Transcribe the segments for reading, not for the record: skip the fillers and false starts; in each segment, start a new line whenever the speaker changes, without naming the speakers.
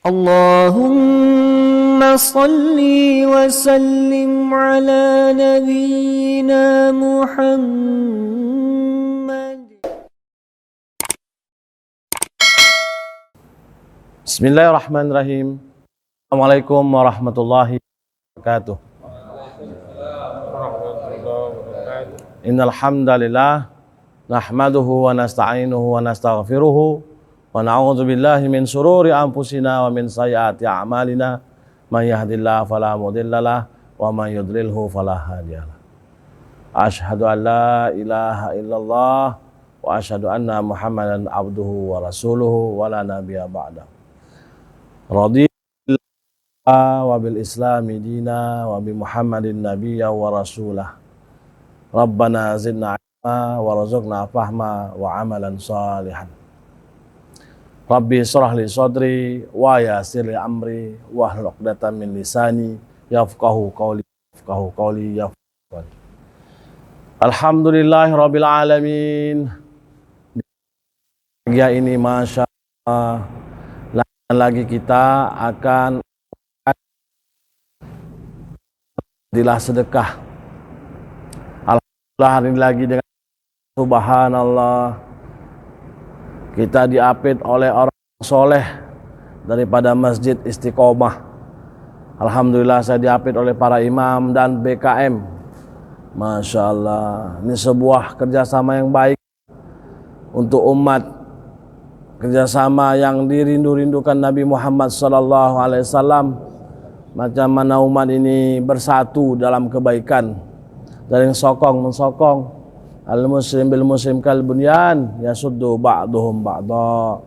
اللهم صل وسلم على نبينا محمد.
Bismillahirrahmanirrahim. Assalamualaikum warahmatullahi wabarakatuh. Innal hamdalillah nahmaduhu wa nasta'inuhu wa nastaghfiruhu wa na'udzu billahi min shururi anfusina wa min sayyiati a'malina may yahdihillahu fala mudhillalah wa may yudlilhu fala hadiyalah. Asyhadu an la ilaha illallah wa asyhadu anna Muhammadan abduhu wa rasuluhu wa la nabiyya ba'dahu. Radiyallahu wa bil islami dina wa bi Muhammadin nabiyya wa rasulah. Rabbana zidna ilma warzuqna fahma wa amalan salihan. Rabbi shrah li sadri wa yassir li amri wahlul 'uqdatam min lisani yafqahu qawli yafqahu. Alhamdulillahirabbil alamin. Ya ini masya Allah, lagi kita akan dilah sedekah. Alhamdulillah hari ini lagi dengan subhanallah kita diapit oleh orang soleh daripada Masjid Istiqomah. Alhamdulillah saya diapit oleh para imam dan BKM. Masya Allah, ini sebuah kerjasama yang baik untuk umat, kerjasama yang dirindu-rindukan Nabi Muhammad SAW. Macam mana umat ini bersatu dalam kebaikan, saling sokong mensokong. Al-muslim bil muslim kal bunyan yasuddu ba'duhum ba'da.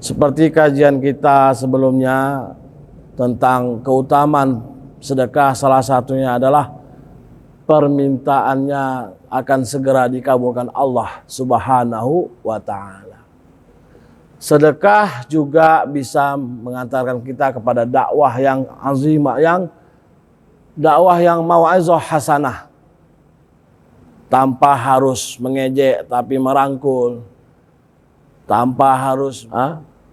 Seperti kajian kita sebelumnya tentang keutamaan sedekah, salah satunya adalah permintaannya akan segera dikabulkan Allah Subhanahu wa ta'ala. Sedekah juga bisa mengantarkan kita kepada dakwah yang azimah, dakwah yang mau'izah hasanah, tanpa harus mengejek tapi merangkul, tanpa harus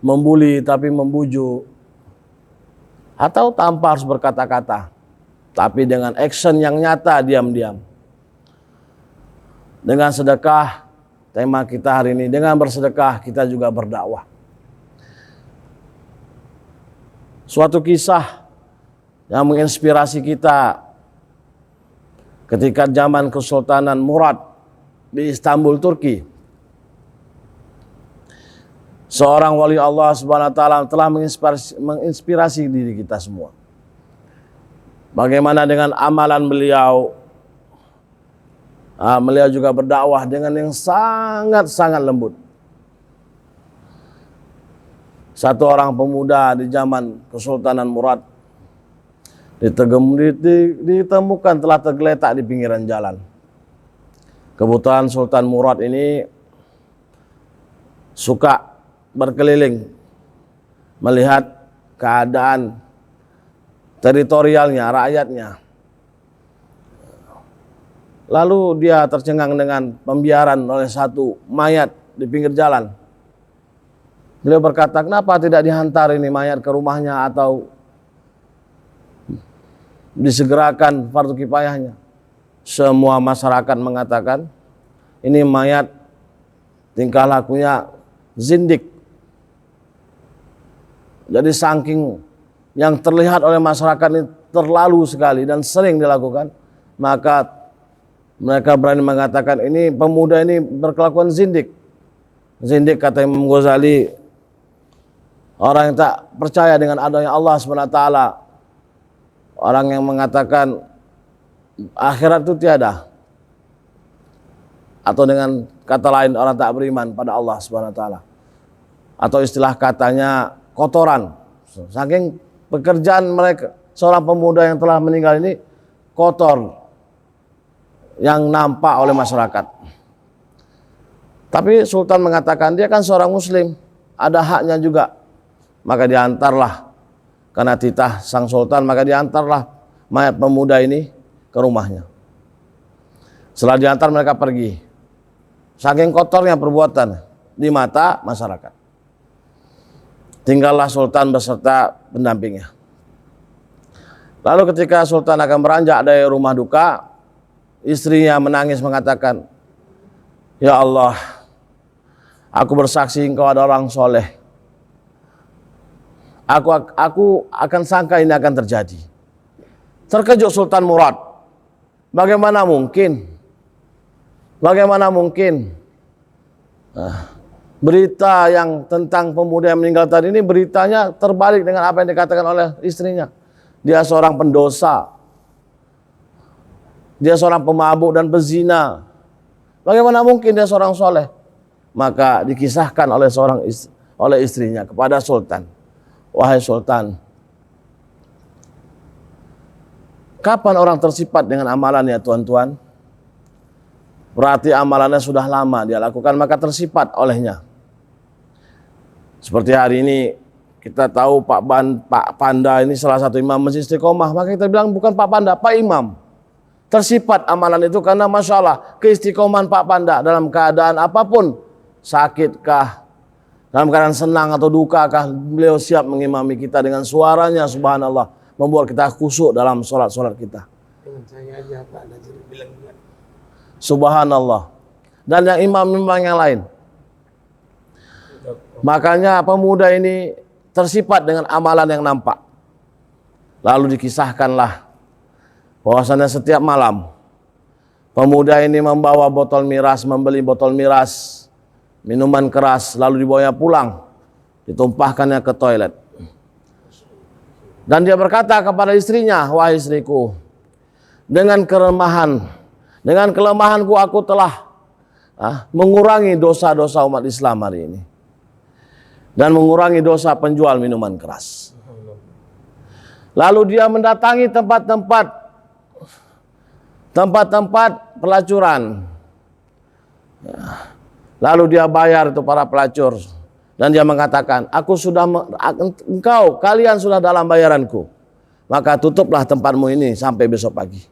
membuli tapi membujuk, atau tanpa harus berkata-kata, tapi dengan action yang nyata diam-diam. Dengan sedekah, tema kita hari ini, dengan bersedekah kita juga berdakwah. Suatu kisah yang menginspirasi kita ketika zaman Kesultanan Murad di Istanbul, Turki. Seorang wali Allah Subhanahu wa taala telah menginspirasi diri kita semua. Bagaimana dengan amalan beliau? Beliau juga berdakwah dengan yang sangat-sangat lembut. Satu orang pemuda di zaman Kesultanan Murad ditemukan telah tergeletak di pinggiran jalan. Kebetulan Sultan Murad ini suka berkeliling melihat keadaan teritorialnya, rakyatnya. Lalu dia tercengang dengan pembiaran oleh satu mayat di pinggir jalan. Beliau berkata, kenapa tidak dihantar ini mayat ke rumahnya atau disegerakan fardu kifayahnya? Semua masyarakat mengatakan ini mayat tingkah lakunya zindik. Jadi saking yang terlihat oleh masyarakat ini terlalu sekali dan sering dilakukan, maka mereka berani mengatakan ini pemuda ini berkelakuan zindik. Zindik kata Imam Ghazali, orang yang tak percaya dengan adanya Allah SWT, orang yang mengatakan akhirat itu tiada, atau dengan kata lain orang tak beriman pada Allah SWT, atau istilah katanya kotoran. Saking pekerjaan mereka, seorang pemuda yang telah meninggal ini kotor yang nampak oleh masyarakat. Tapi Sultan mengatakan dia kan seorang muslim, ada haknya juga. Maka diantarlah, karena titah sang sultan, maka diantarlah mayat pemuda ini ke rumahnya. Setelah diantar mereka pergi. Saking kotornya perbuatan di mata masyarakat. Tinggallah sultan beserta pendampingnya. Lalu ketika sultan akan beranjak dari rumah duka, istrinya menangis mengatakan, "Ya Allah, aku bersaksi engkau ada orang soleh. Aku akan sangka ini akan terjadi." Terkejut Sultan Murad. Bagaimana mungkin? Bagaimana mungkin? Berita yang tentang pemuda yang meninggal tadi ini beritanya terbalik dengan apa yang dikatakan oleh istrinya. Dia seorang pendosa. Dia seorang pemabuk dan pezina. Bagaimana mungkin dia seorang soleh? Maka dikisahkan oleh istrinya kepada sultan. Wahai sultan, kapan orang tersifat dengan amalannya, tuan-tuan? Berarti amalannya sudah lama dia lakukan, maka tersifat olehnya. Seperti hari ini kita tahu Pak Panda ini salah satu imam masjid Istiqomah, maka kita bilang bukan Pak Panda, Pak Imam. Tersifat amalan itu karena Masya Allah keistiqomahan Pak Panda dalam keadaan apapun, sakitkah, dalam keadaan senang atau dukakah, beliau siap mengimami kita dengan suaranya, subhanallah, membuat kita khusyuk dalam sholat-sholat kita.
Dengan saya aja Pak Najir bilang juga.
Subhanallah. Dan yang imam-imam yang lain. Makanya pemuda ini tersifat dengan amalan yang nampak. Lalu dikisahkanlah bahwasannya setiap malam pemuda ini membawa botol miras, membeli botol miras, minuman keras, lalu dibawanya pulang, ditumpahkannya ke toilet. Dan dia berkata kepada istrinya, "Wahai istriku, dengan kelemahanku aku telah mengurangi dosa-dosa umat Islam hari ini. Dan mengurangi dosa penjual minuman keras." Lalu dia mendatangi tempat-tempat pelacuran. Lalu dia bayar itu para pelacur. Dan dia mengatakan, kalian sudah dalam bayaranku. Maka tutuplah tempatmu ini sampai besok pagi.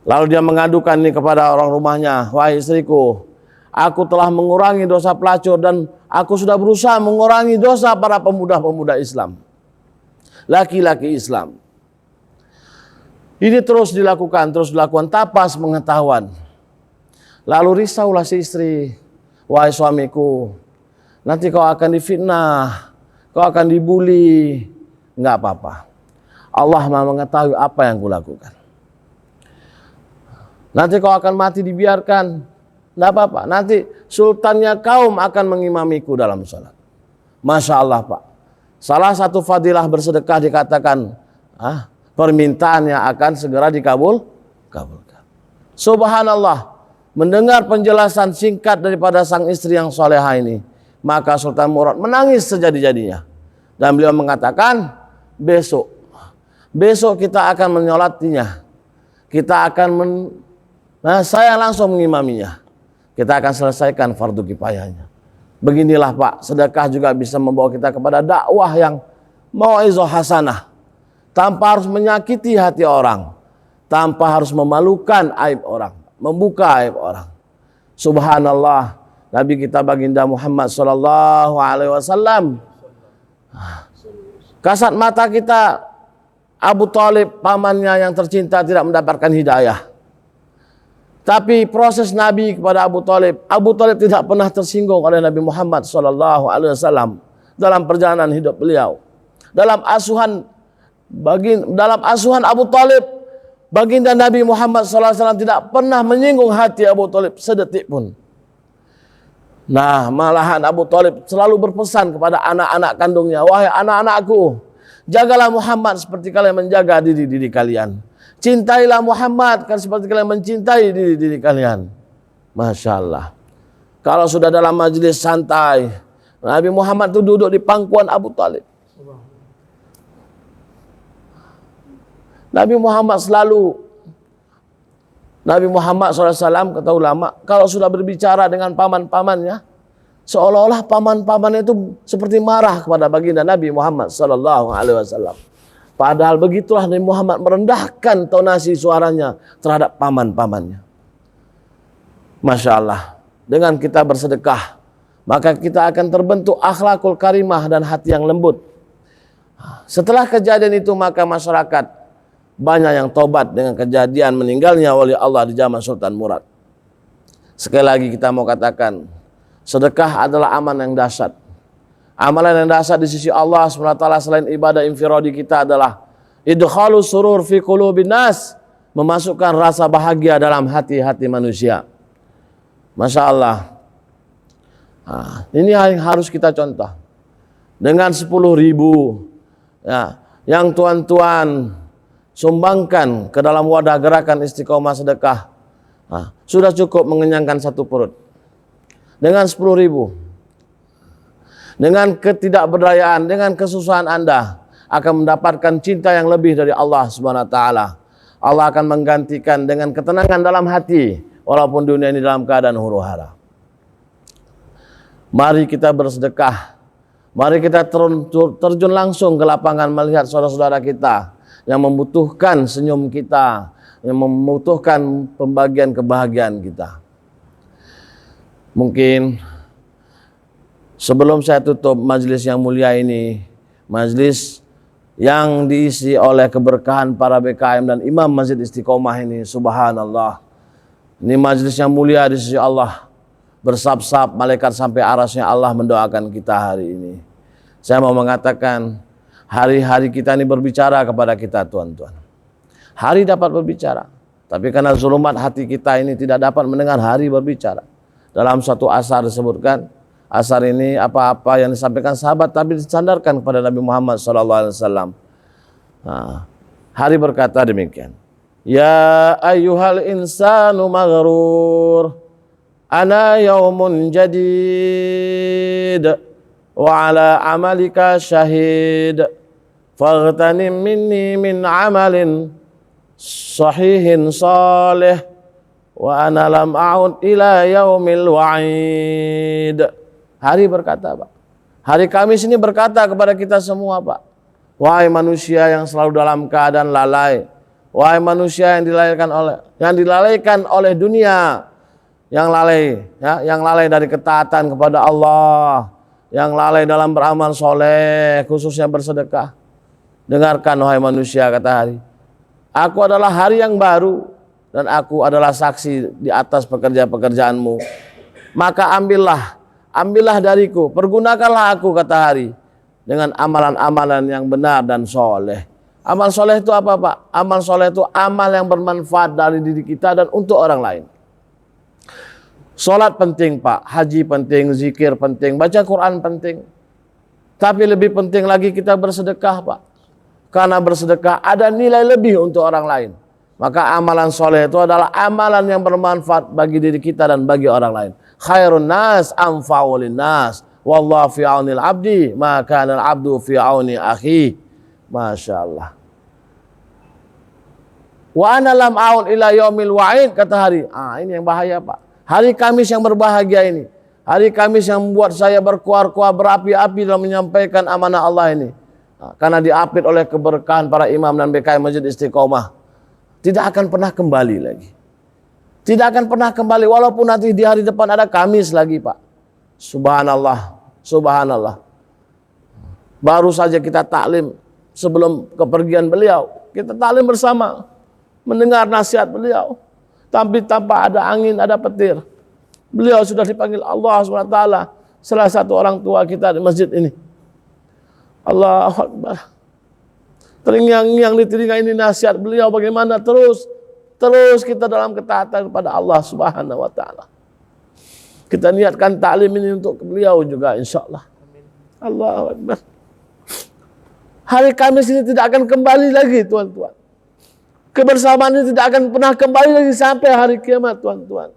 Lalu dia mengadukan ini kepada orang rumahnya, "Wahai istriku, aku telah mengurangi dosa pelacur dan aku sudah berusaha mengurangi dosa para pemuda-pemuda Islam. Laki-laki Islam." Ini terus dilakukan tapas pengetahuan. Lalu risaulah si istri, "Wahai suamiku, nanti kau akan difitnah, kau akan dibuli." Enggak apa-apa. Allah Maha mengetahui apa yang kulakukan. Nanti kau akan mati dibiarkan. Enggak apa-apa. Nanti sultannya kaum akan mengimamiku dalam sholat. Masya Allah Pak. Salah satu fadilah bersedekah dikatakan, permintaannya akan segera dikabulkan. Subhanallah. Mendengar penjelasan singkat daripada sang istri yang soleha ini, maka Sultan Murad menangis sejadi-jadinya. Dan beliau mengatakan, besok kita akan menyolatinya. Saya langsung mengimaminya. Kita akan selesaikan fardu kifayahnya. Beginilah Pak, sedekah juga bisa membawa kita kepada dakwah yang mau'izah hasanah. Tanpa harus menyakiti hati orang. Tanpa harus memalukan aib orang. Membuka aib orang. Subhanallah. Nabi kita baginda Muhammad SAW. Kasat mata kita, Abu Thalib, pamannya yang tercinta, tidak mendapatkan hidayah. Tapi proses Nabi kepada Abu Thalib tidak pernah tersinggung oleh Nabi Muhammad SAW dalam perjalanan hidup beliau. Dalam asuhan Abu Thalib, baginda Nabi Muhammad SAW tidak pernah menyinggung hati Abu Thalib sedetik pun. Nah, malahan Abu Thalib selalu berpesan kepada anak-anak kandungnya, "Wahai anak-anakku, jagalah Muhammad seperti kalian menjaga diri kalian. Cintailah Muhammad kan seperti kalian mencintai diri kalian." Masya Allah. Kalau sudah dalam majelis santai, Nabi Muhammad itu duduk di pangkuan Abu Thalib. Nabi Muhammad SAW, kata ulama, kalau sudah berbicara dengan paman-pamannya, seolah-olah paman-pamannya itu seperti marah kepada baginda Nabi Muhammad SAW. Padahal begitulah Nabi Muhammad merendahkan tonasi suaranya terhadap paman-pamannya. Masya Allah. Dengan kita bersedekah, maka kita akan terbentuk akhlakul karimah dan hati yang lembut. Setelah kejadian itu maka masyarakat banyak yang tobat dengan kejadian meninggalnya wali Allah di zaman Sultan Murad. Sekali lagi kita mau katakan, sedekah adalah amalan yang dahsyat. Amalan yang dahsyat di sisi Allah SWT selain ibadah infiradi kita adalah idkhalu surur fi qulubin nas, memasukkan rasa bahagia dalam hati-hati manusia. Masya Allah. Ini yang harus kita contoh. Dengan 10.000 ya, yang tuan-tuan sumbangkan ke dalam wadah gerakan istiqomah sedekah, sudah cukup mengenyangkan satu perut. Dengan 10.000, dengan ketidakberdayaan, dengan kesusahan Anda akan mendapatkan cinta yang lebih dari Allah Subhanahu wa taala. Allah akan menggantikan dengan ketenangan dalam hati walaupun dunia ini dalam keadaan huru-hara. Mari kita bersedekah. Mari kita terjun langsung ke lapangan melihat saudara-saudara kita yang membutuhkan senyum kita, yang membutuhkan pembagian kebahagiaan kita. Mungkin sebelum saya tutup majelis yang mulia ini, majelis yang diisi oleh keberkahan para BKM dan imam Masjid Istiqomah ini, subhanallah. Ini majelis yang mulia di sisi Allah. Bersab-sab malaikat sampai arasnya Allah mendoakan kita hari ini. Saya mau mengatakan, hari-hari kita ini berbicara kepada kita, tuan-tuan. Hari dapat berbicara, tapi karena zulumat hati kita ini tidak dapat mendengar hari berbicara. Dalam suatu asar disebutkan, asar ini apa-apa yang disampaikan sahabat tapi disandarkan kepada Nabi Muhammad SAW. Hari berkata demikian, ya ayyuhal insanu maghrur, ana yaumun jadid wa ala amalika syahid faghtanim minni min amalin sahihin salih wa ana lam a'ud ila yaumil wa'id. Hari berkata, Pak, hari Kamis ini berkata kepada kita semua, Pak, wahai manusia yang selalu dalam keadaan lalai, wahai manusia yang dilalaikan oleh dunia, yang lalai, ya, yang lalai dari ketaatan kepada Allah, yang lalai dalam beramal soleh, khususnya bersedekah. Dengarkan wahai manusia, kata hari, aku adalah hari yang baru dan aku adalah saksi di atas pekerjaan-pekerjaanmu. Maka ambillah dariku, pergunakanlah aku, kata hari, dengan amalan-amalan yang benar dan soleh. Amal soleh itu apa, Pak? Amal soleh itu amal yang bermanfaat dari diri kita dan untuk orang lain. Salat penting, Pak, haji penting, zikir penting, baca Quran penting. Tapi lebih penting lagi kita bersedekah, Pak. Karena bersedekah ada nilai lebih untuk orang lain. Maka amalan soleh itu adalah amalan yang bermanfaat bagi diri kita dan bagi orang lain. Khairun nas anfa'u linnas, wallahu fi aunil abdi, ma kana al abdu fi auni akhi. Masya Allah. Wa ana lam aun ila yaumil wa'id, kata hari. Ini yang bahaya, Pak. Hari Kamis yang berbahagia ini, hari Kamis yang membuat saya berkuar-kuar, berapi-api dalam menyampaikan amanah Allah ini, karena diapit oleh keberkahan para imam dan BKM Masjid Istiqomah, tidak akan pernah kembali lagi. Tidak akan pernah kembali, walaupun nanti di hari depan ada Kamis lagi, Pak. Subhanallah, subhanallah. Baru saja kita taklim sebelum kepergian beliau, kita taklim bersama, mendengar nasihat beliau. Tapi tanpa ada angin, ada petir. Beliau sudah dipanggil Allah SWT, salah satu orang tua kita di masjid ini. Allahu Akbar. Terngiang-ngiang di telinga ini nasihat beliau, bagaimana terus kita dalam ketaatan kepada Allah Subhanahu wa taala. Kita niatkan taklim ini untuk beliau juga, insyaallah. Allahu Akbar. Hari Kamis ini tidak akan kembali lagi, tuan-tuan. Kebersamaan ini tidak akan pernah kembali lagi sampai hari kiamat, tuan-tuan.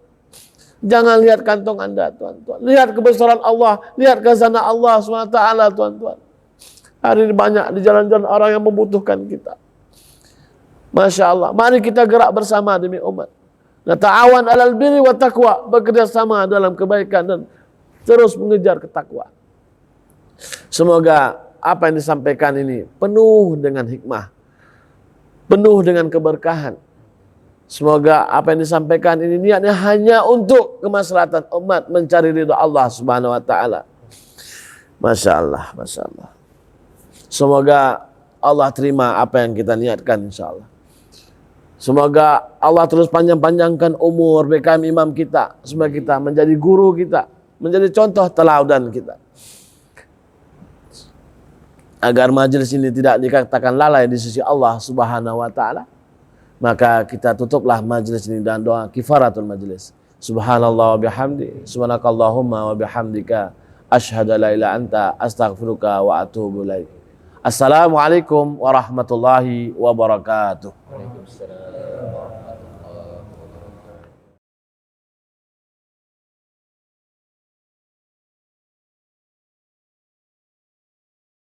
Jangan lihat kantong Anda, tuan-tuan. Lihat kebesaran Allah, lihat khazanah Allah SWT, tuan-tuan. Hari ini banyak di jalan-jalan orang yang membutuhkan kita. Masya Allah. Mari kita gerak bersama demi umat. Nata'awan alal birri wa taqwa, bekerja sama dalam kebaikan dan terus mengejar ketakwaan. Semoga apa yang disampaikan ini penuh dengan hikmah, penuh dengan keberkahan, Semoga apa yang disampaikan ini niatnya hanya untuk kemaslahatan umat, mencari ridha Allah Subhanahu wa taala. Masya Allah, Masya Allah. Semoga Allah terima apa yang kita niatkan, insya Allah. Semoga Allah terus panjang-panjangkan umur BKM imam kita. Semoga kita menjadi guru kita, menjadi contoh teladan kita. Agar majelis ini tidak dikatakan lalai di sisi Allah Subhanahu wa taala, maka kita tutuplah majelis ini dengan doa kifaratul majelis. Subhanallah wa bihamdi, subhanakallahumma wa bihamdika, asyhadu an la ilaha anta, astaghfiruka wa atubu ilaik. Assalamualaikum warahmatullahi wabarakatuh.
Waalaikumsalam.